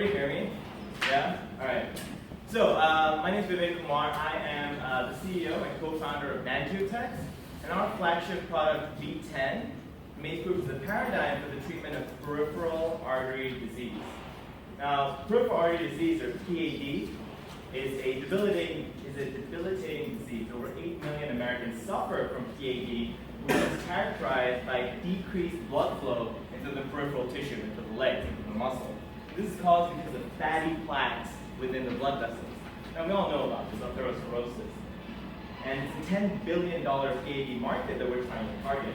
everybody hear me? Yeah? All right. So, my name is Vivek. I am the CEO and co-founder of NangioTx, and our flagship product, V10, may prove the paradigm for the treatment of peripheral artery disease. Now, peripheral artery disease, or PAD, is a debilitating disease. Over 8 million Americans suffer from PAD, which is characterized by decreased blood flow into the peripheral tissue, into the legs, into the muscle. This is caused because of fatty plaques within the blood vessels. Now, we all know about this, atherosclerosis. And it's a $10 billion PAD market that we're trying to target.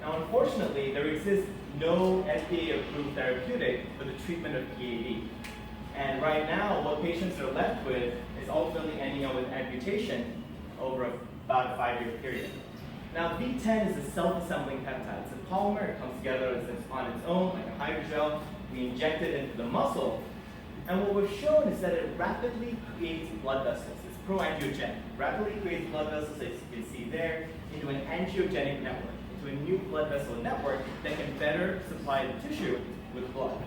Now, unfortunately, there exists no FDA-approved therapeutic for the treatment of PAD. And right now, what patients are left with is ultimately ending up with amputation over about a 5-year period. Now, V10 is a self-assembling peptide. It's a polymer. It comes together on its own, like a hydrogel. We inject it into the muscle. And what we've shown is that it rapidly creates blood vessels. It's pro-angiogenic. Rapidly creates blood vessels, as you can see there, into an angiogenic network, into a new blood vessel network that can better supply the tissue with blood.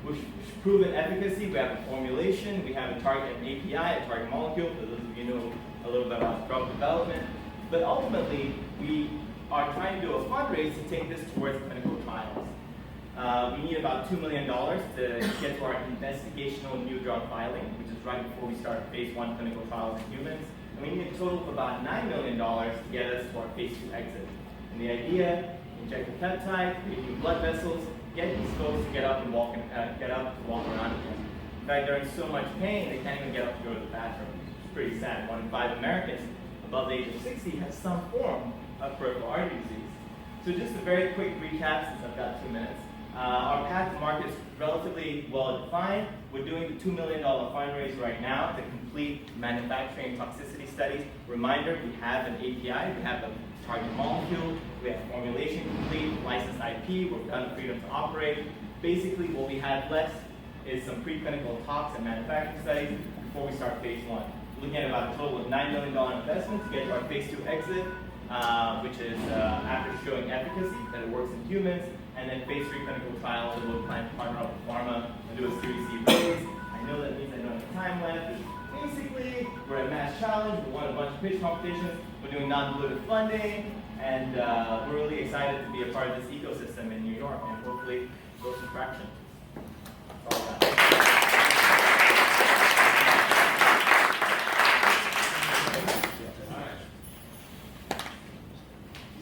We've proven efficacy. We have a formulation. We have a target, an API, a target molecule. For those of you who know a little bit about drug development. But ultimately, we are trying to do a fundraise to take this towards clinical trials. We need about $2 million to get to our investigational new drug filing, which is right before we start phase 1 clinical trials in humans. And we need a total of about $9 million to get us to our phase 2 exit. And the idea, inject the peptide, create new blood vessels, get these folks to get up to walk around again. In fact, they're in so much pain, they can't even get up to go to the bathroom. It's pretty sad. 1 in 5 Americans above the age of 60 has some form of peripheral artery disease. So just a very quick recap, since I've got 2 minutes. Our path to market is relatively well defined. We're doing the $2 million fundraise right now to complete manufacturing toxicity studies. Reminder, we have an API, we have a target molecule, we have formulation complete, licensed IP, we've done freedom to operate. Basically, what we have left is some preclinical tox and manufacturing studies before we start phase 1. We're looking at about a total of $9 million investment to get to our phase 2 exit, which is after showing efficacy, that it works in humans, and then phase 3 clinical trials, and we'll plan to partner up with pharma and do a Series C raise. I know that means I don't have time left. Basically, we're at Mass Challenge, we won a bunch of pitch competitions, we're doing non-dilutive funding, and we're really excited to be a part of this ecosystem in New York, and hopefully grow some traction. That's all I got.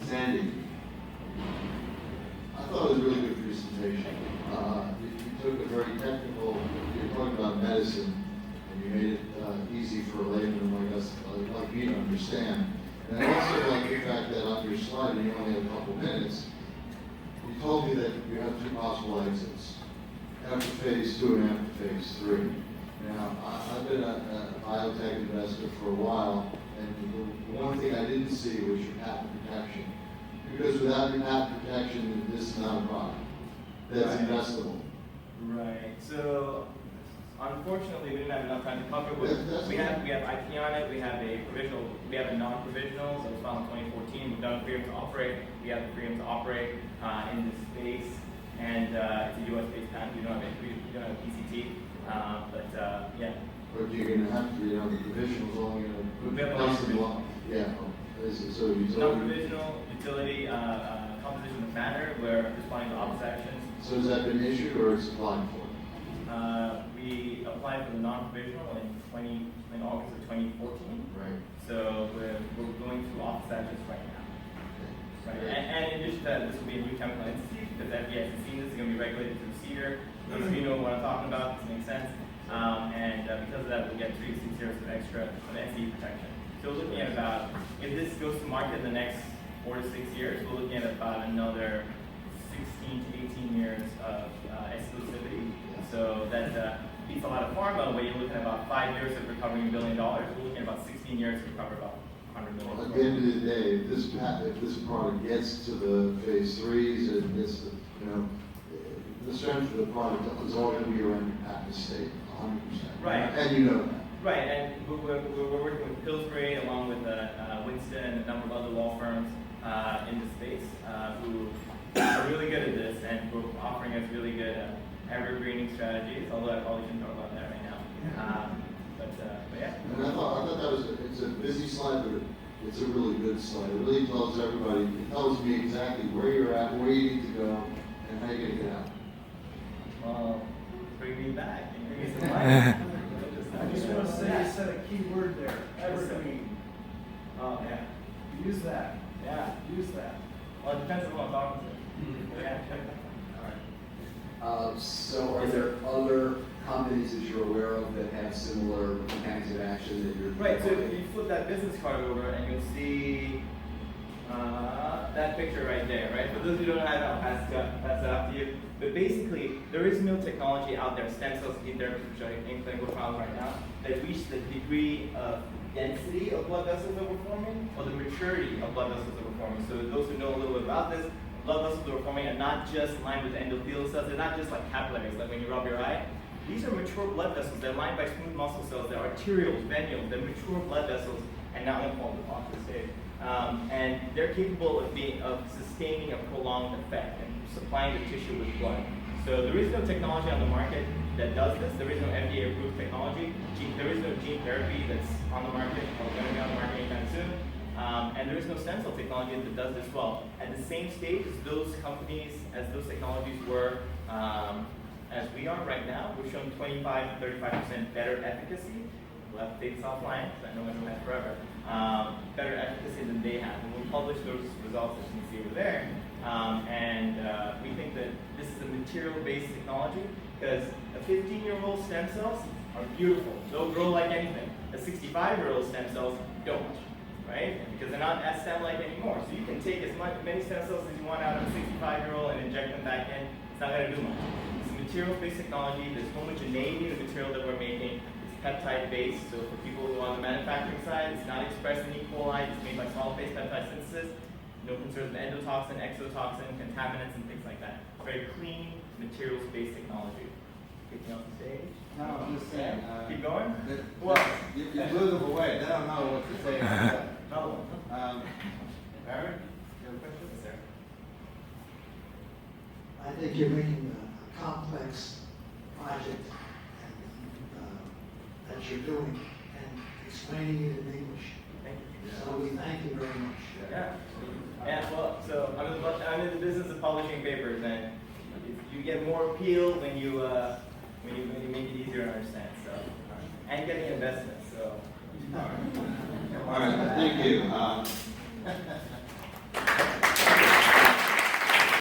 Sandy, I thought it was a really good presentation. You took a very technical, you're talking about medicine, and you made it easy for a layman like us, like me to understand. And I also like the fact that on your slide, and you only have a couple minutes, you told me that you have 2 possible exits, after phase 2 and after phase 3. Now, I've been a biotech investor for a while, and the one thing I didn't see was your patent protection. Because without your patent protection, this is not a product that's investable. Right. So, unfortunately, we didn't have enough time to cover it. We have IP on it. We have a provisional. We have a non-provisional that was filed in 2014. We've done freedom to operate. We have the freedom to operate in this space, and it's a U.S.-based patent. We don't have a PCT, but yeah. But you're going to have to, the provisional is only going to put place in law. Yeah. So non-provisional utility composition of matter. We're responding to office actions. So has that been issued or it's applied for? We applied for the non-provisional in August of 2014. Right. So we're going through office actions right now. Right. And in addition to that, this will be a new chemical entity because FDA hasn't seen this. It's going to be regulated through CEDAR. Those of you know what I'm talking about. This makes sense. And because of that, we'll get 3 to 6 years of extra NCE protection. So we're looking at about, if this goes to market in the next 4 to 6 years, we're looking at about another 16 to 18 years of exclusivity. So that beats a lot of pharma, where you're looking at about 5 years of recovering $1 billion. We're looking at about 16 years to recover about $100 million. Well, at the end of the day, if this product gets to the phase 3s and gets to, the strength of the product is all going to be around your patent estate, 100%. Right. And you know that. Right, and we're working with Pillsbury along with Winston and a number of other law firms in the space who are really good at this, and we're offering us really good evergreening strategies, although I probably shouldn't talk about that right now. But yeah. And I thought that was, it's a busy slide, but it's a really good slide. It really tells everybody, it tells me exactly where you're at, where you need to go, and how you're gonna get out. Well, bring me back. Bring me some life. I just want to say you said a key word there, evergreen. Oh, yeah. Use that. Yeah. Use that. Well, it depends on who I'm talking to. Yeah. All right. So are there other companies that you're aware of that have similar mechanics of action that you're... Right, so if you flip that business card over and you'll see that picture right there, right? For those who don't have it, I'll pass it off to you. But basically, there is no technology out there, stem cells, gene therapies, which are in clinical trials right now, that reach the degree of density of blood vessels that we're forming or the maturity of blood vessels that we're forming. So those who know a little bit about this, blood vessels that we're forming are not just lined with endothelial cells, they're not just like capillaries, like when you rub your eye. These are mature blood vessels. They're lined by smooth muscle cells. They're arterioles, venules. They're mature blood vessels, and now I'm going to off this stage. And they're capable of sustaining a prolonged effect and supplying the tissue with blood. So there is no technology on the market that does this. There is no FDA-approved technology. There is no gene therapy that's on the market or going to be on the market anytime soon. And there is no stem cell technology that does this well. At the same stage as those companies, as those technologies were, as we are right now, we're showing 25 to 35% better efficacy. We'll have to take this offline, because I know I don't have forever. Better efficacy than they have. And we'll publish those results, as you can see over there. We think that this is a material-based technology, because a 15-year-old stem cells are beautiful. They'll grow like anything. A 65-year-old stem cells don't, right? Because they're not as stem-like anymore. So you can take many stem cells as you want out of a 65-year-old and inject them back in. It's not going to do much. It's a material-based technology. There's homogeneity in the material that we're making. It's peptide-based, so for people who are on the manufacturing side, it's not expressed in E. coli. It's made by solid-phase peptide synthesis. No concerns with endotoxin, exotoxin, contaminants, and things like that. Very clean, materials-based technology. Kicking off the stage. No, I'm just saying. Keep going? Well, you blew them away. They don't know what to say about that. No. Barry, you have a question? Yes, sir. I think you're bringing a complex project that you're doing and explaining it in English. Thank you. So we thank you very much. Yeah. Yeah, well, so I'm in the business of publishing papers, and you get more appeal when you make it easier to understand. So, and getting investments. So. All right, thank you.